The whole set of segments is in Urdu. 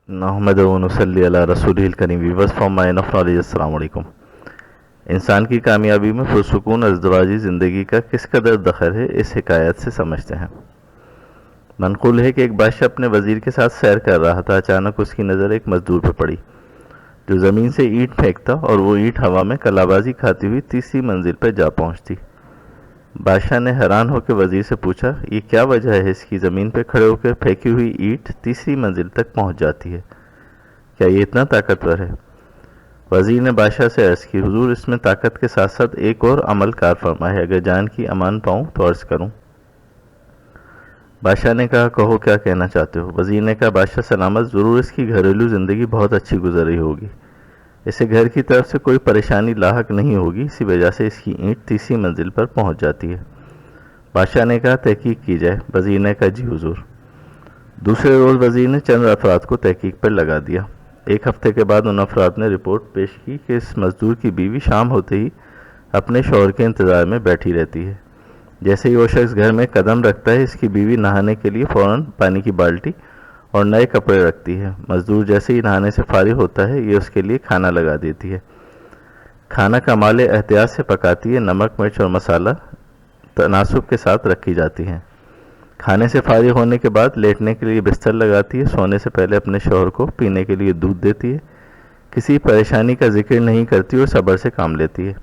محمد صلی اللہ رسول الکریم viewers from mine of knowledge, السلام علیکم۔ انسان کی کامیابی میں پرسکون ازدواجی زندگی کا کس قدر دخل ہے، اس حکایت سے سمجھتے ہیں۔ منقول ہے کہ ایک بادشاہ اپنے وزیر کے ساتھ سیر کر رہا تھا۔ اچانک اس کی نظر ایک مزدور پہ پڑی جو زمین سے اینٹ پھینکتا اور وہ اینٹ ہوا میں کلابازی کھاتی ہوئی تیسری منزل پہ جا پہنچتی۔ بادشاہ نے حیران ہو کے وزیر سے پوچھا، یہ کیا وجہ ہے اس کی؟ زمین پہ کھڑے ہو کے پھینکی ہوئی اینٹ تیسری منزل تک پہنچ جاتی ہے، کیا یہ اتنا طاقتور ہے؟ وزیر نے بادشاہ سے عرض کی، حضور اس میں طاقت کے ساتھ ساتھ ایک اور عمل کار فرما ہے، اگر جان کی امان پاؤں تو عرض کروں۔ بادشاہ نے کہا، کہو کیا کہنا چاہتے ہو؟ وزیر نے کہا، بادشاہ سلامت، ضرور اس کی گھریلو زندگی بہت اچھی گزر رہی ہوگی، اسے گھر کی طرف سے کوئی پریشانی لاحق نہیں ہوگی، اسی وجہ سے اس کی اینٹ تیسری منزل پر پہنچ جاتی ہے۔ بادشاہ نے کہا، تحقیق کی جائے۔ وزیر نے کہا، جی حضور۔ دوسرے روز وزیر نے چند افراد کو تحقیق پر لگا دیا۔ ایک ہفتے کے بعد ان افراد نے رپورٹ پیش کی کہ اس مزدور کی بیوی شام ہوتے ہی اپنے شوہر کے انتظار میں بیٹھی رہتی ہے۔ جیسے ہی وہ شخص گھر میں قدم رکھتا ہے، اس کی بیوی نہانے کے لیے فوراً پانی کی بالٹی اور نئے کپڑے رکھتی ہے۔ مزدور جیسے ہی نہانے سے فارغ ہوتا ہے، یہ اس کے لیے کھانا لگا دیتی ہے۔ کھانا کمال احتیاط سے پکاتی ہے، نمک مرچ اور مسالہ تناسب کے ساتھ رکھی جاتی ہیں۔ کھانے سے فارغ ہونے کے بعد لیٹنے کے لیے بستر لگاتی ہے، سونے سے پہلے اپنے شوہر کو پینے کے لیے دودھ دیتی ہے، کسی پریشانی کا ذکر نہیں کرتی اور صبر سے کام لیتی ہے۔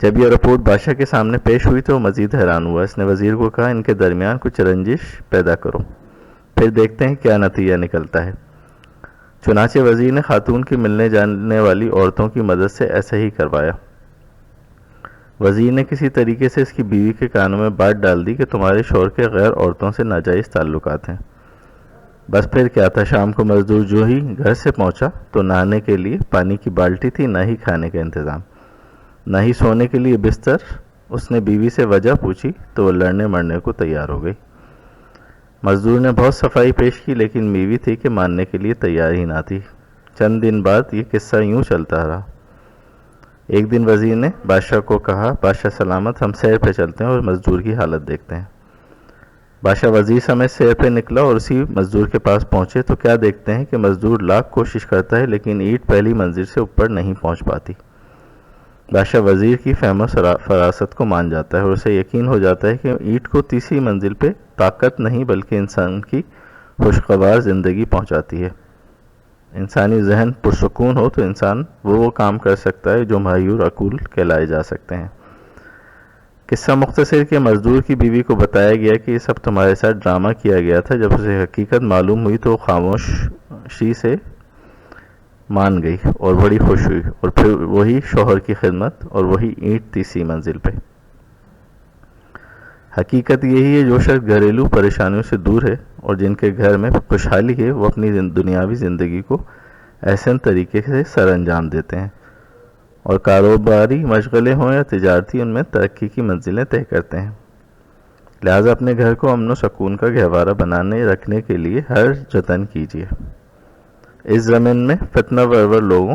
جب یہ رپورٹ بادشاہ کے سامنے پیش ہوئی تو وہ مزید حیران ہوا۔ اس نے وزیر کو کہا، ان کے درمیان کچھ رنجش پیدا کرو، پھر دیکھتے ہیں کیا نتیجہ نکلتا ہے۔ چنانچہ وزیر نے خاتون کی ملنے جانے والی عورتوں کی مدد سے ایسا ہی کروایا۔ وزیر نے کسی طریقے سے اس کی بیوی کے کانوں میں بات ڈال دی کہ تمہارے شوہر کے غیر عورتوں سے ناجائز تعلقات ہیں۔ بس پھر کیا تھا، شام کو مزدور جو ہی گھر سے پہنچا تو نہانے کے لیے پانی کی بالٹی تھی، نہ ہی کھانے کا انتظام، نہ ہی سونے کے لیے بستر۔ اس نے بیوی سے وجہ پوچھی تو وہ لڑنے مرنے کو تیار ہو گئی۔ مزدور نے بہت صفائی پیش کی، لیکن بیوی تھی کہ ماننے کے لیے تیار ہی نہ تھی۔ چند دن بعد یہ قصہ یوں چلتا رہا۔ ایک دن وزیر نے بادشاہ کو کہا، بادشاہ سلامت، ہم سیر پہ چلتے ہیں اور مزدور کی حالت دیکھتے ہیں۔ بادشاہ وزیر سمیت سیر پہ نکلا اور اسی مزدور کے پاس پہنچے تو کیا دیکھتے ہیں کہ مزدور لاکھ کوشش کرتا ہے لیکن اینٹ پہلی منزل سے اوپر نہیں پہنچ پاتی۔ بادشاہ وزیر کی فہم و فراست کو مان جاتا ہے اور اسے یقین ہو جاتا ہے کہ اینٹ کو تیسری منزل پہ طاقت نہیں بلکہ انسان کی خوشگوار زندگی پہنچاتی ہے۔ انسانی ذہن پرسکون ہو تو انسان وہ کام کر سکتا ہے جو مہیور عقول کہلائے جا سکتے ہیں۔ قصہ مختصر کہ مزدور کی بیوی کو بتایا گیا کہ یہ سب تمہارے ساتھ ڈرامہ کیا گیا تھا۔ جب اسے حقیقت معلوم ہوئی تو وہ خاموشی سے مان گئی اور بڑی خوش ہوئی، اور پھر وہی شوہر کی خدمت اور وہی اینٹ تیسری منزل پہ۔ حقیقت یہی ہے، جو شخص گھریلو پریشانیوں سے دور ہے اور جن کے گھر میں خوشحالی ہے، وہ اپنی دنیاوی زندگی کو احسن طریقے سے سر انجام دیتے ہیں اور کاروباری مشغلے ہوں یا تجارتی، ان میں ترقی کی منزلیں طے کرتے ہیں۔ لہٰذا اپنے گھر کو امن و سکون کا گہوارہ بنانے رکھنے کے لیے ہر جتن کیجیے۔ اس زمین میں فتنہ پرور لوگوں،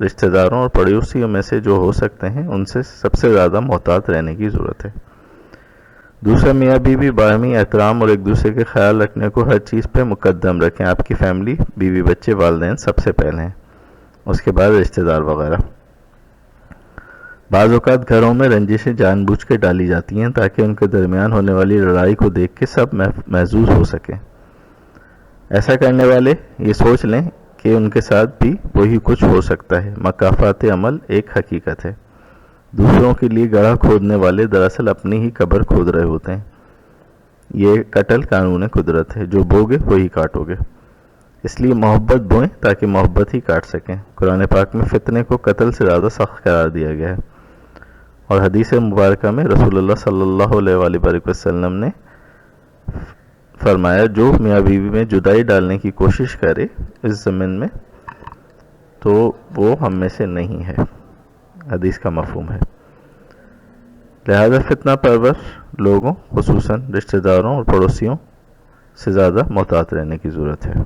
رشتہ داروں اور پڑوسیوں میں سے جو ہو سکتے ہیں ان سے سب سے زیادہ محتاط رہنے کی ضرورت ہے۔ دوسرا، میاں بیوی باہمی احترام اور ایک دوسرے کے خیال رکھنے کو ہر چیز پہ مقدم رکھیں۔ آپ کی فیملی، بیوی بچے، والدین سب سے پہلے ہیں، اس کے بعد رشتہ دار وغیرہ۔ بعض اوقات گھروں میں رنجشیں جان بوجھ کے ڈالی جاتی ہیں تاکہ ان کے درمیان ہونے والی لڑائی کو دیکھ کے سب محظوظ ہو سکیں۔ ایسا کرنے والے یہ سوچ لیں کہ ان کے ساتھ بھی وہی کچھ ہو سکتا ہے۔ مکافات عمل ایک حقیقت ہے۔ دوسروں کے لیے گڑھا کھودنے والے دراصل اپنی ہی قبر کھود رہے ہوتے ہیں۔ یہ قتل قانون قدرت ہے، جو بوگے وہی کاٹو گے۔ اس لیے محبت بوئیں تاکہ محبت ہی کاٹ سکیں۔ قرآن پاک میں فتنے کو قتل سے زیادہ سخت قرار دیا گیا ہے، اور حدیث مبارکہ میں رسول اللہ صلی اللہ علیہ وآلہ وسلم نے فرمایا، جو میاں بیوی میں جدائی ڈالنے کی کوشش کرے اس زمین میں تو وہ ہم میں سے نہیں ہے، حدیث کا مفہوم ہے۔ لہذا فتنہ پرور لوگوں، خصوصاً رشتہ داروں اور پڑوسیوں سے زیادہ محتاط رہنے کی ضرورت ہے۔